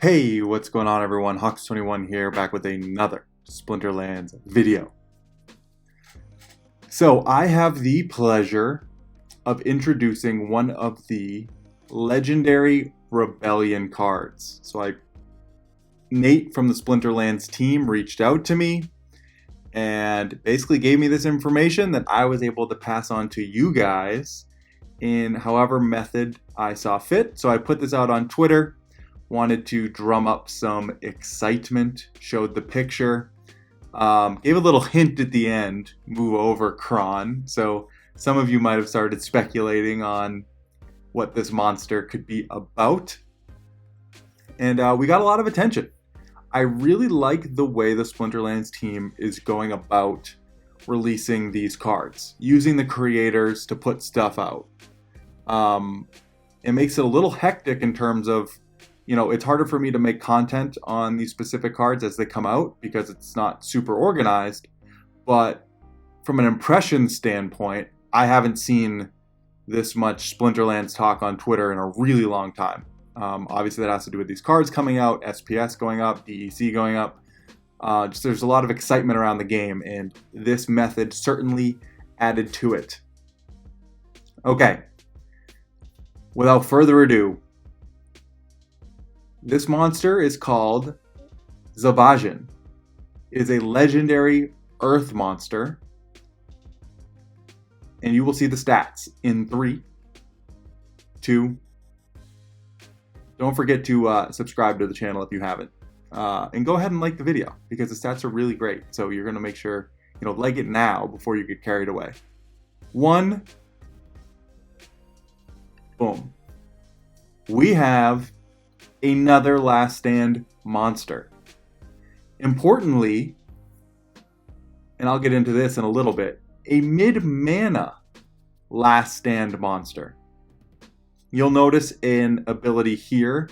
Hey, what's going on everyone? Hawks21 here, back with another Splinterlands video. So I have the pleasure of introducing one of the legendary Rebellion cards. Nate from the Splinterlands team reached out to me and basically gave me this information that I was able to pass on to you guys in however method I saw fit. So I put this out on Twitter. Wanted to drum up some excitement, showed the picture, gave a little hint at the end, move over Kron. So some of you might have started speculating on what this monster could be about. And we got a lot of attention. I really like the way the Splinterlands team is going about releasing these cards, using the creators to put stuff out. It makes it a little hectic in terms of, it's harder for me to make content on these specific cards as they come out because it's not super organized. But from an impression standpoint, I haven't seen this much Splinterlands talk on Twitter in a really long time. Obviously, that has to do with these cards coming out, SPS going up, DEC going up. There's a lot of excitement around the game, and this method certainly added to it. Okay, without further ado, this monster is called Zebajin. It is a legendary earth monster. And you will see the stats in 3, 2. Don't forget to subscribe to the channel if you haven't. And go ahead and like the video because the stats are really great. So you're going to make sure, like it now before you get carried away. 1. Boom. We have another Last Stand monster. Importantly, and I'll get into this in a little bit, a mid-mana Last Stand monster. You'll notice an ability here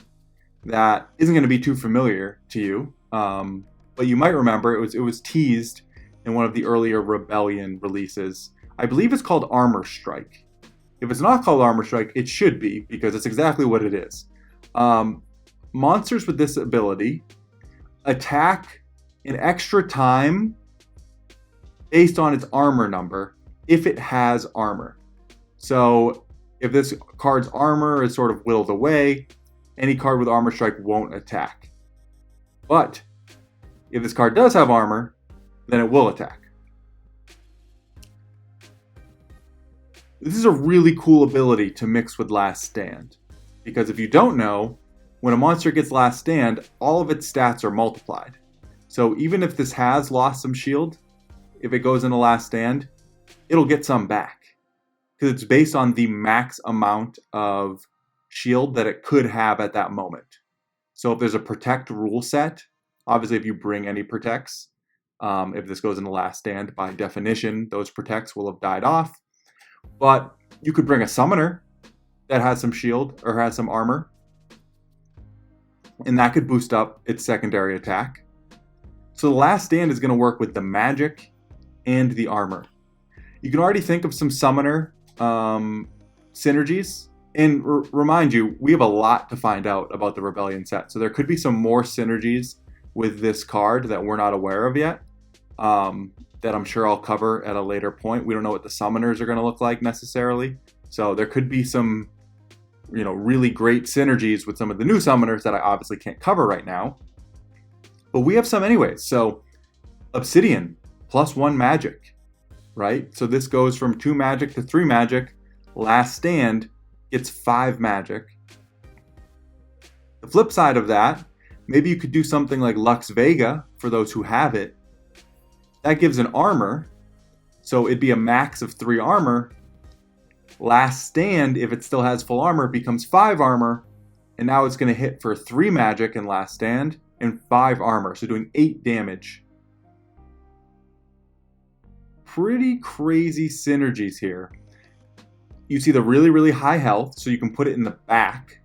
that isn't going to be too familiar to you, but you might remember it was teased in one of the earlier Rebellion releases. I believe it's called Armor Strike. If it's not called Armor Strike, it should be, because it's exactly what it is. Monsters with this ability attack an extra time based on its armor number if it has armor. So if this card's armor is sort of whittled away, any card with Armor Strike won't attack. But if this card does have armor, then it will attack. This is a really cool ability to mix with Last Stand, because if you don't know, when a monster gets Last Stand, all of its stats are multiplied. So even if this has lost some shield, if it goes into Last Stand, it'll get some back. Because it's based on the max amount of shield that it could have at that moment. So if there's a Protect rule set, obviously if you bring any Protects, if this goes into Last Stand, by definition, those Protects will have died off. But you could bring a Summoner that has some shield or has some armor, and that could boost up its secondary attack. So the Last Stand is going to work with the magic and the armor. You can already think of some Summoner synergies. And remind you, we have a lot to find out about the Rebellion set. So there could be some more synergies with this card that we're not aware of yet, that I'm sure I'll cover at a later point. We don't know what the Summoners are going to look like necessarily. So there could be some really great synergies with some of the new Summoners that I obviously can't cover right now. But we have some anyways. So Obsidian, +1 magic, right? So this goes from 2 magic to 3 magic. Last Stand gets 5 magic. The flip side of that, maybe you could do something like Lux Vega for those who have it. That gives an armor. So it'd be a max of 3 armor. Last Stand, if it still has full armor, becomes 5 armor, and now it's going to hit for 3 magic in Last Stand and 5 armor, so doing 8 damage. Pretty crazy synergies here. You see the really, really high health, so you can put it in the back,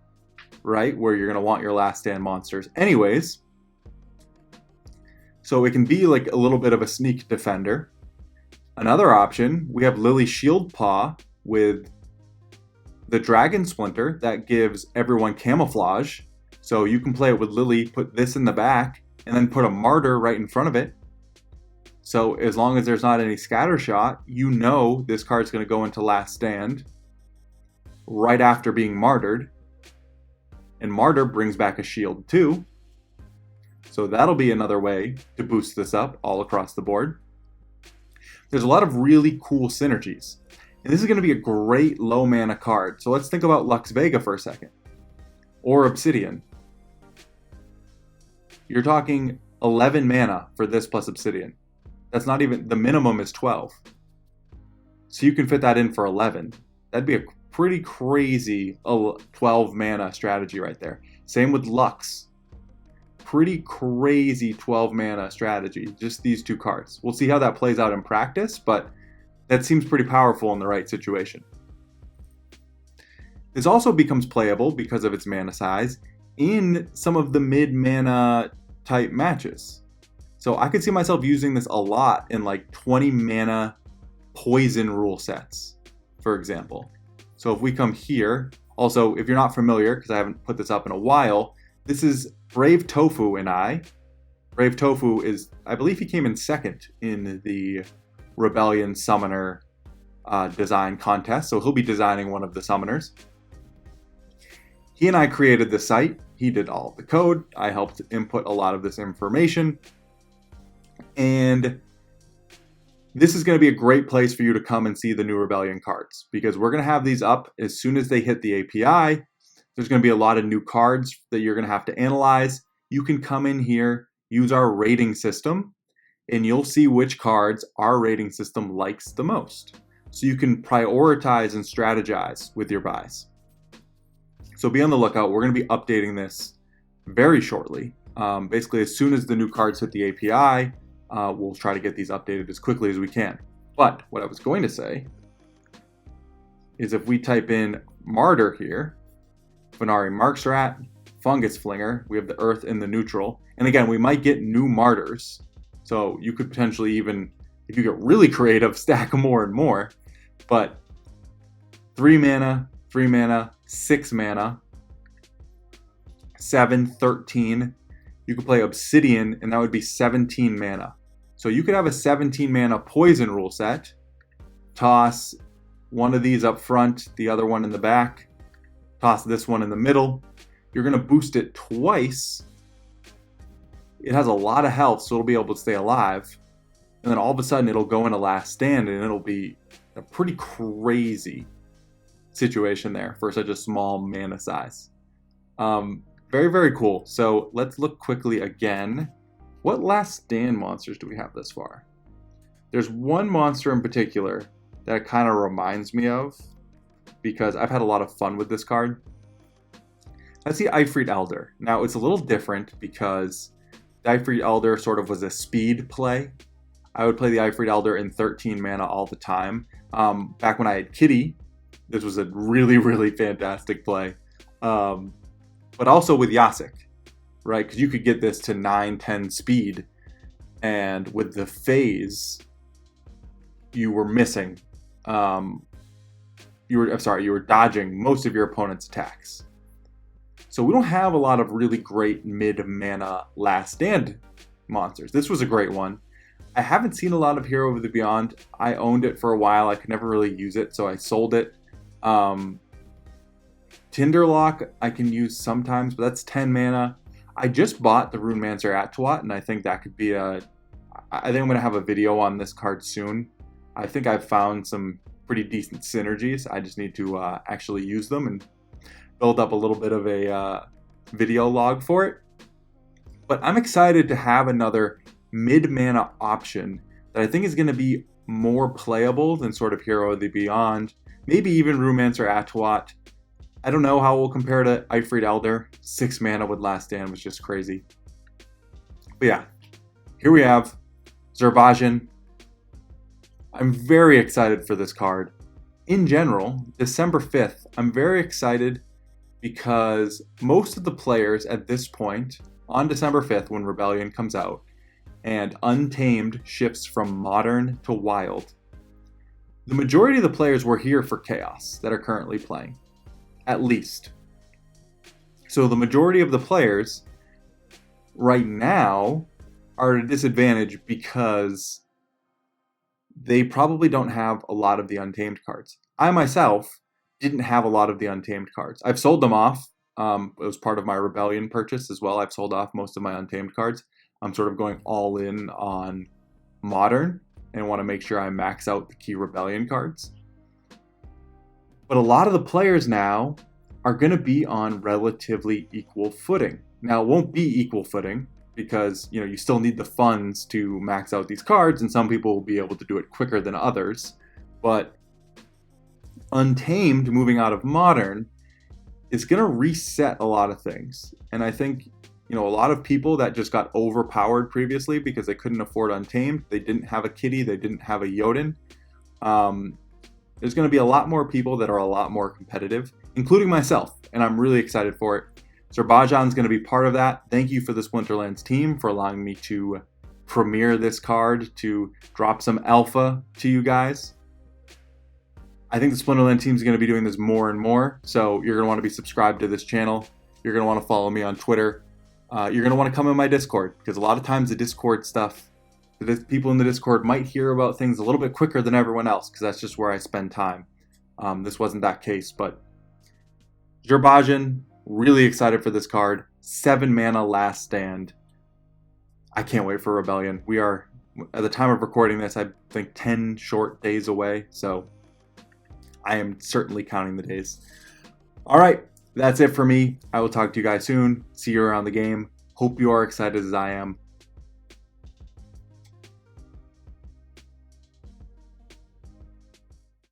right, where you're going to want your Last Stand monsters anyways. So it can be like a little bit of a sneak defender. Another option, we have Lily Shieldpaw with the Dragon Splinter that gives everyone camouflage. So you can play it with Lily, put this in the back, and then put a Martyr right in front of it. So as long as there's not any scatter shot, you know this card's going to go into Last Stand right after being martyred. And Martyr brings back a shield too. So that'll be another way to boost this up all across the board. There's a lot of really cool synergies. And this is going to be a great low mana card. So let's think about Lux Vega for a second. Or Obsidian. You're talking 11 mana for this plus Obsidian. That's not even, the minimum is 12. So you can fit that in for 11. That'd be a pretty crazy 12 mana strategy right there. Same with Lux. Pretty crazy 12 mana strategy, just these two cards. We'll see how that plays out in practice, but that seems pretty powerful in the right situation. This also becomes playable because of its mana size in some of the mid-mana type matches. So I could see myself using this a lot in like 20 mana poison rule sets, for example. So if we come here, also if you're not familiar, because I haven't put this up in a while, this is Brave Tofu and I. Brave Tofu is, I believe he came in second in the Rebellion Summoner design contest, so he'll be designing one of the summoners. He and I created the site. He did all of the code. I helped input a lot of this information. And this is going to be a great place for you to come and see the new Rebellion cards, because we're going to have these up as soon as they hit the API. There's going to be a lot of new cards that you're going to have to analyze. You can come in here, use our rating system, and you'll see which cards our rating system likes the most. So you can prioritize and strategize with your buys. So be on the lookout. We're going to be updating this very shortly. Basically, as soon as the new cards hit the API, we'll try to get these updated as quickly as we can. But what I was going to say is if we type in Martyr here, Venari Marksrat, Fungus Flinger, we have the Earth and the Neutral. And again, we might get new Martyrs. So you could potentially even, if you get really creative, stack more and more. But 3 mana, 3 mana, 6 mana, 7, 13. You could play Obsidian, and that would be 17 mana. So you could have a 17 mana poison rule set, toss one of these up front, the other one in the back, toss this one in the middle. You're going to boost it twice. It has a lot of health, so it'll be able to stay alive. And then all of a sudden, it'll go into Last Stand, and it'll be a pretty crazy situation there for such a small mana size. Very, very cool. So let's look quickly again. What Last Stand monsters do we have this far? There's one monster in particular that kind of reminds me of, because I've had a lot of fun with this card. That's the Ifrit Elder. Now, it's a little different because the Ifrit Elder sort of was a speed play. I would play the Ifrit Elder in 13 mana all the time. Back when I had Kitty, this was a really, really fantastic play. But also with Yasik, right? Because you could get this to 9, 10 speed, and with the phase, you were missing. You were dodging most of your opponent's attacks. So we don't have a lot of really great mid-mana Last Stand monsters. This was a great one. I haven't seen a lot of Hero of the Beyond. I owned it for a while. I could never really use it, so I sold it. Tinderlock I can use sometimes, but that's 10 mana. I just bought the Runemancer Attuat, and I think that could be I think I'm going to have a video on this card soon. I think I've found some pretty decent synergies. I just need to actually use them and build up a little bit of a video log for it. But I'm excited to have another mid-mana option that I think is going to be more playable than sort of Hero of the Beyond. Maybe even Runemancer Attuat. I don't know how it will compare to Ifrit Elder. 6 mana with Last Stand was just crazy. But yeah, here we have Zebajin. I'm very excited for this card. In general, December 5th, I'm very excited because most of the players at this point, on December 5th when Rebellion comes out, and Untamed shifts from Modern to Wild, the majority of the players were here for Chaos that are currently playing. At least. So the majority of the players right now are at a disadvantage because they probably don't have a lot of the Untamed cards. I myself didn't have a lot of the Untamed cards. I've sold them off. It was part of my Rebellion purchase as well. I've sold off most of my Untamed cards. I'm sort of going all in on Modern and want to make sure I max out the key Rebellion cards. But a lot of the players now are going to be on relatively equal footing. Now, it won't be equal footing because you still need the funds to max out these cards, and some people will be able to do it quicker than others. But Untamed moving out of Modern is going to reset a lot of things. And I think a lot of people that just got overpowered previously because they couldn't afford Untamed, they didn't have a kitty, they didn't have a Jotun. There's going to be a lot more people that are a lot more competitive, including myself, and I'm really excited for it. Zebajin is going to be part of that. Thank you for the Splinterlands team for allowing me to premiere this card, to drop some alpha to you guys. I think the Splinterlands team is going to be doing this more and more, so you're going to want to be subscribed to this channel. You're going to want to follow me on Twitter. You're going to want to come in my Discord, because a lot of times the Discord stuff, the people in the Discord might hear about things a little bit quicker than everyone else, because that's just where I spend time. This wasn't that case, but Zebajin, really excited for this card. 7 mana Last Stand. I can't wait for Rebellion. We are, at the time of recording this, I think 10 short days away, so I am certainly counting the days. All right, that's it for me. I will talk to you guys soon. See you around the game. Hope you are excited as I am.